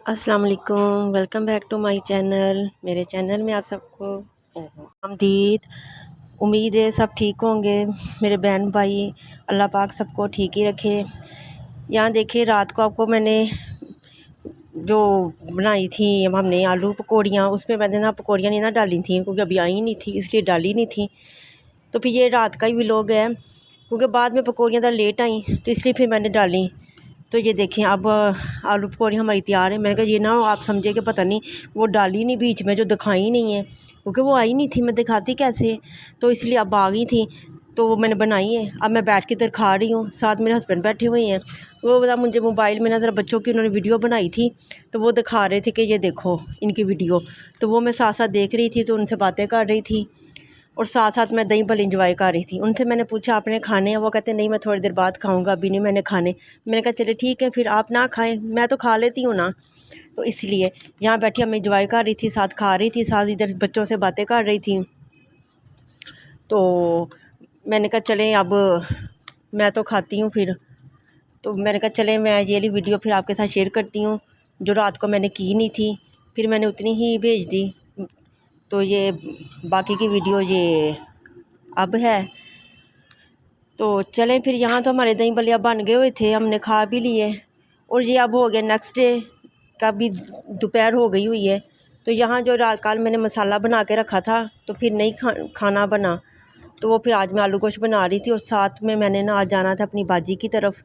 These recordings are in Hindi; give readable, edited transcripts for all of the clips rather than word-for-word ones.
अस्सलाम वालेकुम, welcome back to my channel. मेरे चैनल में आप सबको आमदीद। उम्मीद है सब ठीक होंगे मेरे बहन भाई। अल्लाह पाक सबको ठीक ही रखे। यहाँ देखिए, रात को आपको मैंने जो बनाई थी हमने आलू पकौड़ियाँ, उसमें मैंने ना पकौड़ियाँ नहीं ना डाली थी क्योंकि अभी आई नहीं थी, इसलिए डाली नहीं थी। तो फिर ये रात का ही व्लॉग है क्योंकि बाद में पकौड़ियाँ ज़रा लेट आई तो इसलिए फिर मैंने डाली। तो ये देखें, अब आलू पकौड़ी हमारी तैयार है। मैंने कहा ये ना आप समझे कि पता नहीं वो डाली नहीं बीच में, जो दिखाई नहीं है क्योंकि वो आई नहीं थी, मैं दिखाती कैसे। तो इसलिए अब आ गई थी तो वो मैंने बनाई है। अब मैं बैठ के इधर खा रही हूँ, साथ मेरे हस्बैंड बैठे हुए हैं। वो बता मुझे मोबाइल में ना ज़रा बच्चों की उन्होंने वीडियो बनाई थी तो वो दिखा रहे थे कि ये देखो इनकी वीडियो। तो वो मैं साथ साथ देख रही थी, तो उनसे बातें कर रही थी और साथ साथ मैं दही भल्ले इंजॉय कर रही थी। उनसे मैंने पूछा आपने खाने हैं? वो कहते नहीं, मैं थोड़ी देर बाद खाऊंगा, अभी नहीं मैंने खाने। मैंने कहा चले ठीक है, फिर आप ना खाएं, मैं तो खा लेती हूँ ना। तो इसलिए यहाँ बैठी मैं इंजॉय कर रही थी, साथ खा रही थी, साथ इधर बच्चों से बातें कर रही थी। तो मैंने कहा चलें अब मैं तो खाती हूँ फिर। तो मैंने कहा चलें मैं ये वाली वीडियो फिर आपके साथ शेयर करती हूँ जो रात को मैंने की नहीं थी, फिर मैंने उतनी ही भेज दी। तो ये बाकी की वीडियो ये अब है। तो चलें फिर। यहाँ तो हमारे दही भल्ले बन गए हुए थे, हमने खा भी लिए और ये अब हो गया नेक्स्ट डे का भी, दोपहर हो गई हुई है। तो यहाँ जो रात कल मैंने मसाला बना के रखा था तो फिर नहीं खाना बना, तो वो फिर आज मैं आलू गोश्त बना रही थी और साथ में मैंने ना आज जाना था अपनी बाजी की तरफ।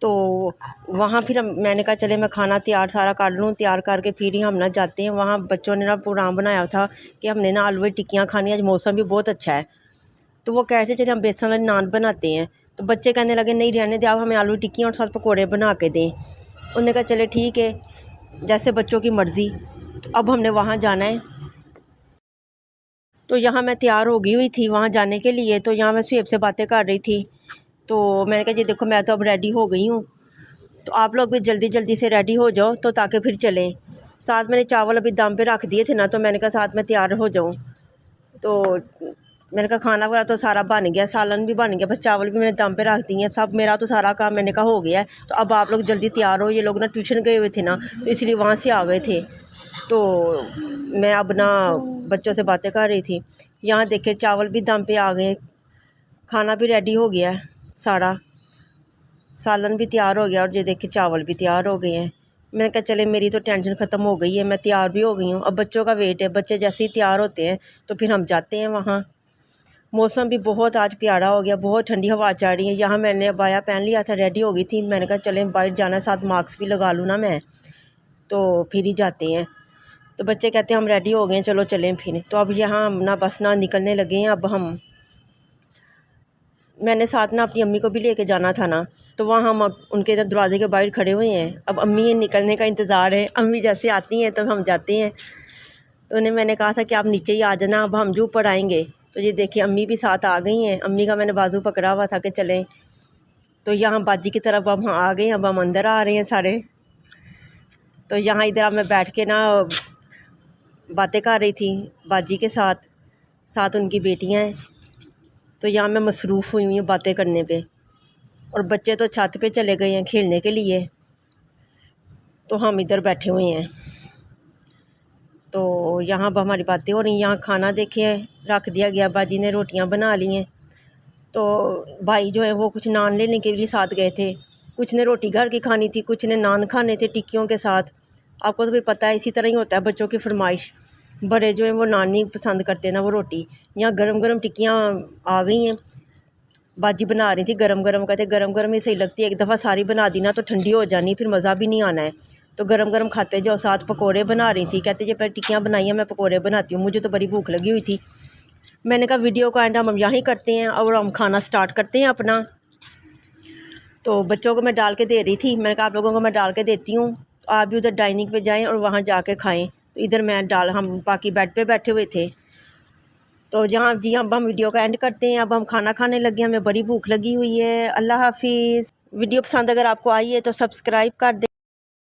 तो वहाँ फिर मैंने कहा चले मैं खाना तैयार सारा कर लूँ, तैयार करके फिर ही हम ना जाते हैं वहाँ। बच्चों ने ना प्रोग्राम बनाया था कि हमने ना आलू की टिक्कियाँ खानी, आज मौसम भी बहुत अच्छा है। तो वो कह रहे थे चलिए हम बेसन वाले नान बनाते हैं। तो बच्चे कहने लगे नहीं रहने दे, आप हमें आलू टिक्की और साथ पकौड़े बना के दें। उन्होंने कहा चले ठीक है, जैसे बच्चों की मर्ज़ी। तो अब हमने वहाँ जाना है। तो यहाँ मैं तैयार हो गई हुई थी वहाँ जाने के लिए। तो यहाँ मैं सुहेब से बातें कर रही थी। तो मैंने कहा जी देखो मैं तो अब रेडी हो गई हूँ, तो आप लोग भी जल्दी जल्दी से रेडी हो जाओ तो ताकि फिर चलें। साथ मैंने चावल अभी दम पे रख दिए थे ना, तो मैंने कहा साथ में तैयार हो जाऊँ। तो मैंने कहा खाना वगैरह तो सारा बन गया, सालन भी बन गया, बस चावल भी मैंने दम पे रख दिए। सब मेरा तो सारा काम मैंने कहा हो गया है। तो अब आप लोग जल्दी तैयार हो। ये लोग ना ट्यूशन गए हुए थे ना, तो इसलिए वहाँ से आ गए थे। तो मैं अब ना बच्चों से बातें कर रही थी। यहाँ देखे चावल भी दम पे आ गए, खाना भी रेडी हो गया है सारा, सालन भी तैयार हो गया और ये देखे चावल भी तैयार हो गए हैं। मैंने कहा चले मेरी तो टेंशन ख़त्म हो गई है, मैं तैयार भी हो गई हूँ। अब बच्चों का वेट है, बच्चे जैसे ही तैयार होते हैं तो फिर हम जाते हैं वहाँ। मौसम भी बहुत आज प्यारा हो गया, बहुत ठंडी हवा चल रही है। यहाँ मैंने अबाया पहन लिया था, रेडी हो गई थी। मैंने कहा चलें बाहर जाना, साथ मास्क भी लगा लूँ ना मैं, तो फिर ही जाते हैं। तो बच्चे कहते हैं हम रेडी हो गए हैं, चलो चलें फिर। तो अब यहाँ हम ना बस ना निकलने लगे हैं। अब हम मैंने साथ ना अपनी अम्मी को भी लेके जाना था ना, तो वहाँ हम अब उनके दरवाजे के बाहर खड़े हुए हैं। अब अम्मी निकलने का इंतज़ार है, अम्मी जैसे आती हैं तो हम जाते हैं। तो उन्हें मैंने कहा था कि आप नीचे ही आ जाना, अब हम जो ऊपर आएंगे। तो ये देखिए अम्मी भी साथ आ गई हैं, अम्मी का मैंने बाजू पकड़ा हुआ था कि चलें। तो यहाँ बाजी की तरफ अब हम आ गए, अब हम अंदर आ रहे हैं सारे। तो यहाँ इधर अब मैं बैठ के ना बातें कर रही थी बाजी के साथ, साथ उनकी बेटियाँ हैं। तो यहाँ मैं मसरूफ़ हुई हूँ बातें करने पे, और बच्चे तो छत पे चले गए हैं खेलने के लिए, तो हम इधर बैठे हुए हैं। तो यहाँ अब हमारी बातें हो रही हैं। यहाँ खाना देखे रख दिया गया, बाजी ने रोटियाँ बना ली हैं। तो भाई जो है वो कुछ नान लेने के लिए साथ गए थे, कुछ ने रोटी घर की खानी थी, कुछ ने नान खाने थे टिक्कियों के साथ। आपको तो भी पता है इसी तरह ही होता है बच्चों की फरमाइश। बड़े जो हैं वो नान नहीं पसंद करते ना, वो रोटी। यहाँ गरम गरम टिक्कियाँ आ गई हैं, बाजी बना रही थी गरम गरम। कहते गरम गरम ही सही लगती है, एक दफ़ा सारी बना दी ना तो ठंडी हो जानी, फिर मज़ा भी नहीं आना है। तो गरम गरम खाते जाओ। साथ पकोड़े बना रही थी, कहते जब टिक्कियाँ बनाई हैं मैं पकोड़े बनाती हूँ, मुझे तो बड़ी भूख लगी हुई थी। मैंने कहा वीडियो का एंड हम यहाँ ही करते हैं और हम खाना स्टार्ट करते हैं अपना। तो बच्चों को मैं डाल के दे रही थी, मैंने कहा आप लोगों को मैं डाल के देती हूँ, आप भी उधर डाइनिंग पे जाएं और वहाँ जाके खाएं। तो इधर मैं हम बाकी बेड पे बैठे हुए थे। तो जहाँ जी अब हम वीडियो का एंड करते हैं, अब हम खाना खाने लगे, हमें बड़ी भूख लगी हुई है। अल्लाह हाफिज़। वीडियो पसंद अगर आपको आई है तो सब्सक्राइब कर दें।